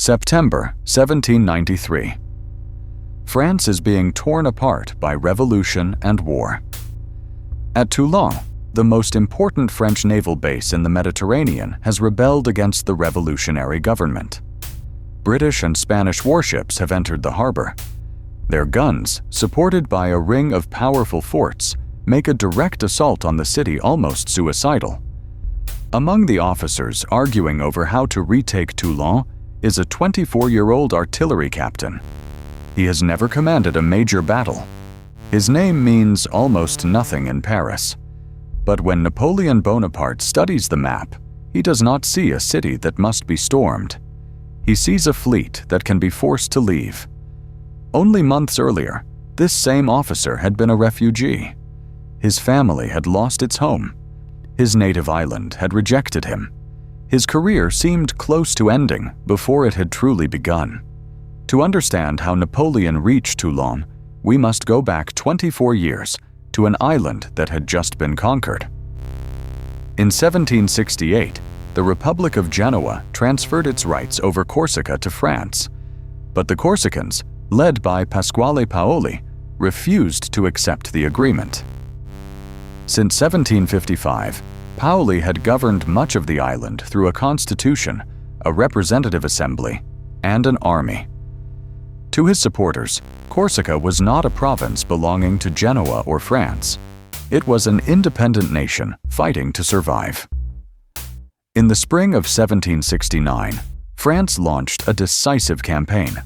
September 1793. France is being torn apart by revolution and war. At Toulon, the most important French naval base in the Mediterranean has rebelled against the revolutionary government. British and Spanish warships have entered the harbor. Their guns, supported by a ring of powerful forts, make a direct assault on the city almost suicidal. Among the officers arguing over how to retake Toulon is a 24-year-old artillery captain. He has never commanded a major battle. His name means almost nothing in Paris. But when Napoleon Bonaparte studies the map, he does not see a city that must be stormed. He sees a fleet that can be forced to leave. Only months earlier, this same officer had been a refugee. His family had lost its home. His native island had rejected him. His career seemed close to ending before it had truly begun. To understand how Napoleon reached Toulon, we must go back 24 years to an island that had just been conquered. In 1768, the Republic of Genoa transferred its rights over Corsica to France, but the Corsicans, led by Pasquale Paoli, refused to accept the agreement. Since 1755, Paoli had governed much of the island through a constitution, a representative assembly, and an army. To his supporters, Corsica was not a province belonging to Genoa or France. It was an independent nation fighting to survive. In the spring of 1769, France launched a decisive campaign.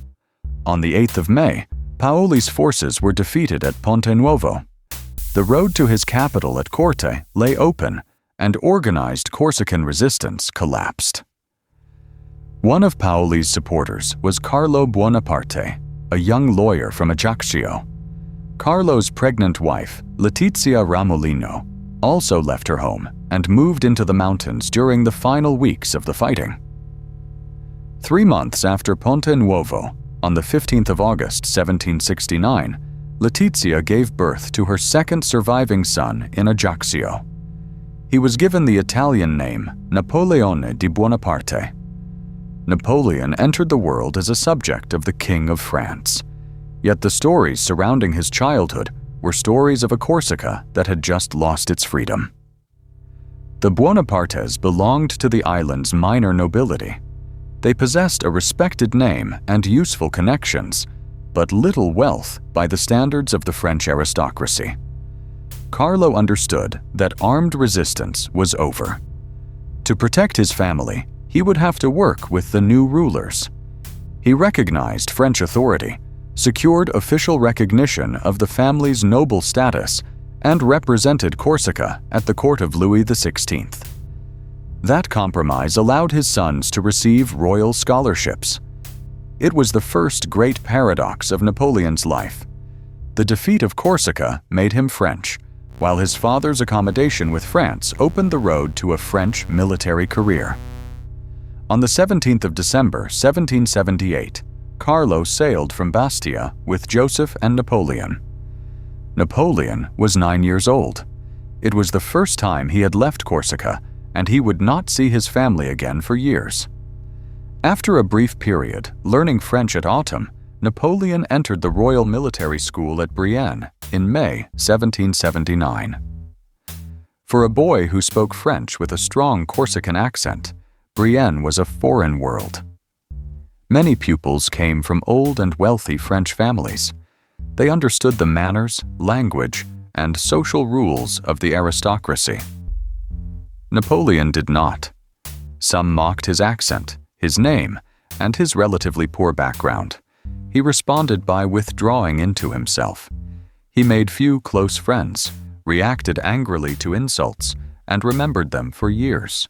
On the 8th of May, Paoli's forces were defeated at Ponte Nuovo. The road to his capital at Corte lay open, and organized Corsican resistance collapsed. One of Paoli's supporters was Carlo Buonaparte, a young lawyer from Ajaccio. Carlo's pregnant wife, Letizia Ramolino, also left her home and moved into the mountains during the final weeks of the fighting. 3 months after Ponte Nuovo, on the 15th of August 1769, Letizia gave birth to her second surviving son in Ajaccio. He was given the Italian name Napoleone di Buonaparte. Napoleon entered the world as a subject of the King of France. Yet the stories surrounding his childhood were stories of a Corsica that had just lost its freedom. The Buonapartes belonged to the island's minor nobility. They possessed a respected name and useful connections, but little wealth by the standards of the French aristocracy. Carlo understood that armed resistance was over. To protect his family, he would have to work with the new rulers. He recognized French authority, secured official recognition of the family's noble status, and represented Corsica at the court of Louis XVI. That compromise allowed his sons to receive royal scholarships. It was the first great paradox of Napoleon's life. The defeat of Corsica made him French, while his father's accommodation with France opened the road to a French military career. On the 17th of December 1778, Carlo sailed from Bastia with Joseph and Napoleon. Napoleon was 9 years old. It was the first time he had left Corsica, and he would not see his family again for years. After a brief period learning French at autumn, Napoleon entered the Royal Military School at Brienne in May 1779. For a boy who spoke French with a strong Corsican accent, Brienne was a foreign world. Many pupils came from old and wealthy French families. They understood the manners, language, and social rules of the aristocracy. Napoleon did not. Some mocked his accent, his name, and his relatively poor background. He responded by withdrawing into himself. He made few close friends, reacted angrily to insults, and remembered them for years.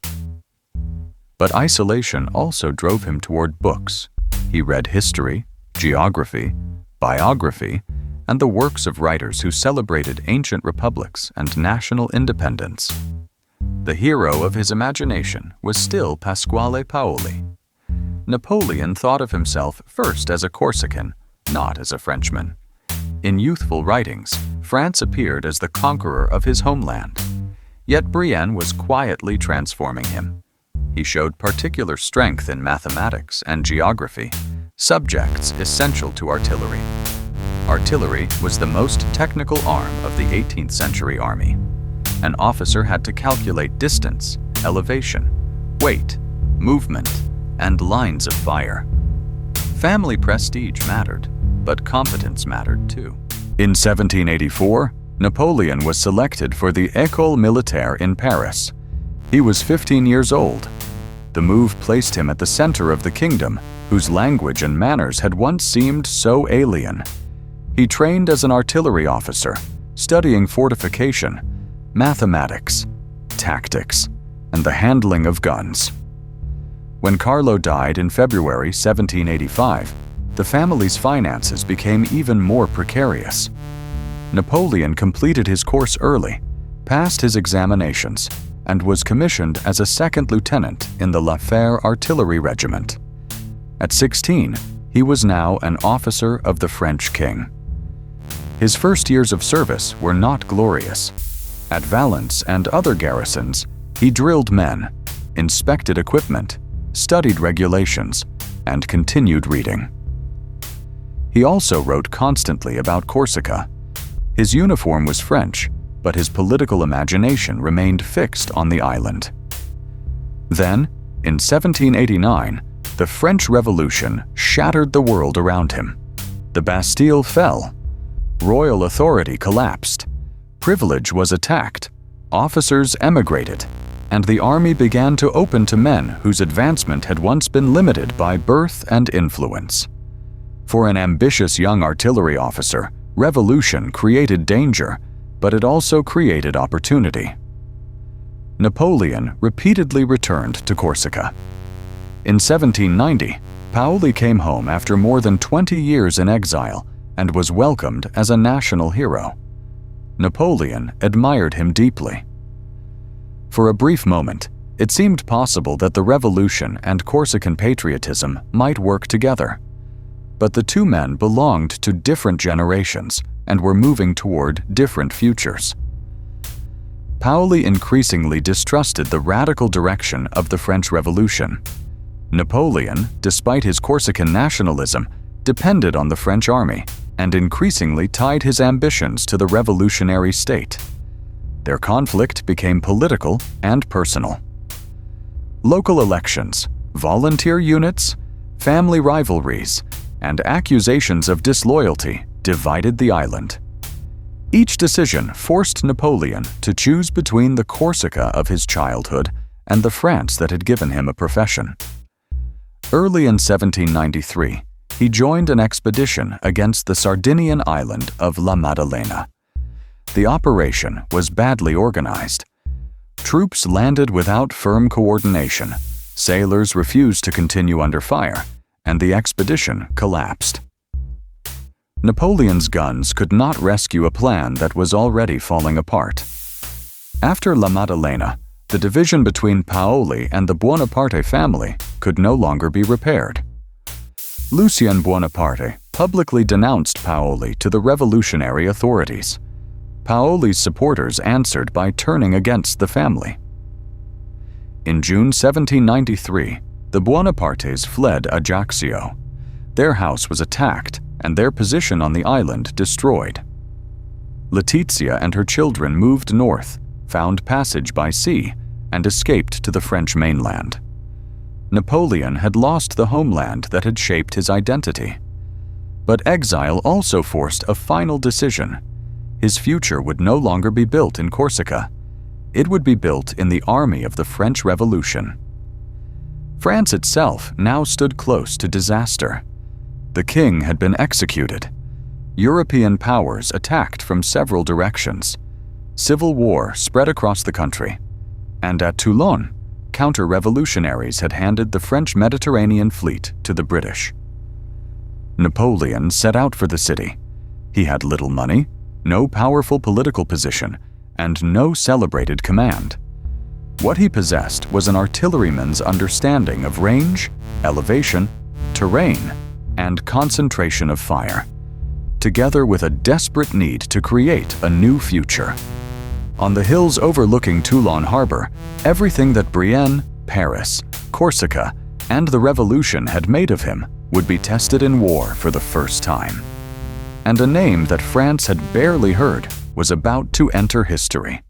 But isolation also drove him toward books. He read history, geography, biography, and the works of writers who celebrated ancient republics and national independence. The hero of his imagination was still Pasquale Paoli. Napoleon thought of himself first as a Corsican, not as a Frenchman. In youthful writings, France appeared as the conqueror of his homeland. Yet Brienne was quietly transforming him. He showed particular strength in mathematics and geography, subjects essential to artillery. Artillery was the most technical arm of the 18th century army. An officer had to calculate distance, elevation, weight, movement, and lines of fire. Family prestige mattered, but competence mattered too. In 1784, Napoleon was selected for the École Militaire in Paris. He was 15 years old. The move placed him at the center of the kingdom, whose language and manners had once seemed so alien. He trained as an artillery officer, studying fortification, mathematics, tactics, and the handling of guns. When Carlo died in February 1785, the family's finances became even more precarious. Napoleon completed his course early, passed his examinations, and was commissioned as a second lieutenant in the La Fère Artillery Regiment. At 16, he was now an officer of the French king. His first years of service were not glorious. At Valence and other garrisons, he drilled men, inspected equipment, studied regulations, and continued reading. He also wrote constantly about Corsica. His uniform was French, but his political imagination remained fixed on the island. Then, in 1789, the French Revolution shattered the world around him. The Bastille fell. Royal authority collapsed. Privilege was attacked. Officers emigrated. And the army began to open to men whose advancement had once been limited by birth and influence. For an ambitious young artillery officer, revolution created danger, but it also created opportunity. Napoleon repeatedly returned to Corsica. In 1790, Paoli came home after more than 20 years in exile and was welcomed as a national hero. Napoleon admired him deeply. For a brief moment, it seemed possible that the revolution and Corsican patriotism might work together. But the two men belonged to different generations and were moving toward different futures. Paoli increasingly distrusted the radical direction of the French Revolution. Napoleon, despite his Corsican nationalism, depended on the French army and increasingly tied his ambitions to the revolutionary state. Their conflict became political and personal. Local elections, volunteer units, family rivalries, and accusations of disloyalty divided the island. Each decision forced Napoleon to choose between the Corsica of his childhood and the France that had given him a profession. Early in 1793, he joined an expedition against the Sardinian island of La Maddalena. The operation was badly organized. Troops landed without firm coordination, sailors refused to continue under fire, and the expedition collapsed. Napoleon's guns could not rescue a plan that was already falling apart. After La Maddalena, the division between Paoli and the Bonaparte family could no longer be repaired. Lucien Bonaparte publicly denounced Paoli to the revolutionary authorities. Paoli's supporters answered by turning against the family. In June 1793, the Buonapartes fled Ajaccio. Their house was attacked and their position on the island destroyed. Letizia and her children moved north, found passage by sea, and escaped to the French mainland. Napoleon had lost the homeland that had shaped his identity. But exile also forced a final decision. His future would no longer be built in Corsica. It would be built in the army of the French Revolution. France itself now stood close to disaster. The king had been executed. European powers attacked from several directions. Civil war spread across the country. And at Toulon, counter-revolutionaries had handed the French Mediterranean fleet to the British. Napoleon set out for the city. He had little money, no powerful political position, and no celebrated command. What he possessed was an artilleryman's understanding of range, elevation, terrain, and concentration of fire, together with a desperate need to create a new future. On the hills overlooking Toulon harbor, everything that Brienne, Paris, Corsica, and the revolution had made of him would be tested in war for the first time. And a name that France had barely heard was about to enter history.